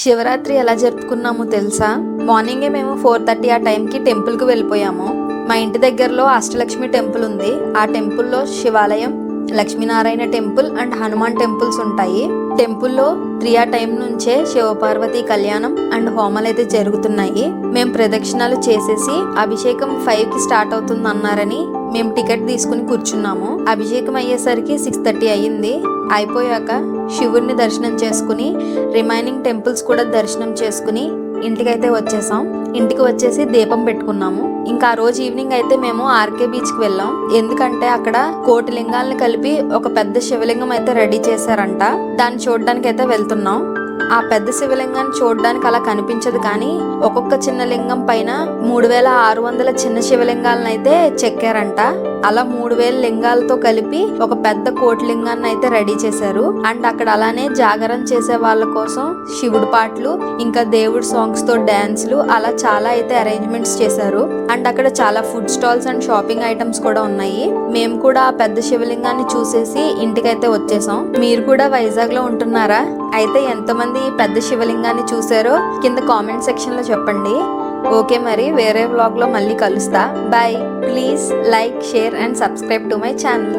శివరాత్రి ఎలా జరుపుకున్నామో తెలుసా? మార్నింగే మేము 4:30 ఆ టైంకి టెంపుల్కి వెళ్ళిపోయాము. మా ఇంటి దగ్గరలో అష్టలక్ష్మి టెంపుల్ ఉంది. ఆ టెంపుల్లో శివాలయం, Lakshminarayana temple and Hanuman temples ఉంటాయి. టెంపుల్లో 3 ఆ టైం నుంచే శివపార్వతి కళ్యాణం అండ్ హోమాలు అయితే జరుగుతున్నాయి. మేము ప్రదక్షిణాలు చేసేసి అభిషేకం 5కి స్టార్ట్ అవుతుంది అన్నారని మేము టికెట్ తీసుకుని కూర్చున్నాము. అభిషేకం అయ్యేసరికి 6:30 అయ్యింది. అయిపోయాక శివుడిని దర్శనం చేసుకుని రిమైనింగ్ టెంపుల్స్ కూడా దర్శనం చేసుకుని ఇంటికైతే వచ్చేసాం. ఇంటికి వచ్చేసి దీపం పెట్టుకున్నాము. ఇంకా ఆ రోజు ఈవినింగ్ అయితే మేము ఆర్కే బీచ్కి వెళ్ళాం. ఎందుకంటే అక్కడ కోటి లింగాలను కలిపి ఒక పెద్ద శివలింగం అయితే రెడీ చేశారంట. దాన్ని చూడడానికి అయితే వెళ్తున్నాం. ఆ పెద్ద శివలింగాన్ని చూడడానికి అలా కనిపించదు, కానీ ఒక్కొక్క చిన్న లింగం పైన 3600 చిన్న శివలింగాలను అయితే చెక్కారంట. అలా 3000 లింగాలతో కలిపి ఒక పెద్ద కోటి లింగాన్ని అయితే రెడీ చేశారు. అండ్ అక్కడ అలానే జాగరణ చేసే వాళ్ళ కోసం శివుడు పాటలు, ఇంకా దేవుడి సాంగ్స్ తో డాన్స్లు, అలా చాలా అయితే అరేంజ్మెంట్స్ చేశారు. అండ్ అక్కడ చాలా food stalls and shopping items కూడా ఉన్నాయి. మేము కూడా ఆ పెద్ద శివలింగాన్ని చూసేసి ఇంటికైతే వచ్చేసాం. మీరు కూడా వైజాగ్ లో ఉంటున్నారా? అయితే ఎంతమంది పెద్ద శివలింగాన్ని చూసారో కింద కామెంట్ సెక్షన్ లో చెప్పండి. ఓకే, మరి వేరే వ్లాగ్ లో మళ్ళీ కలుస్తా. Bye. Please like, share and subscribe to my channel.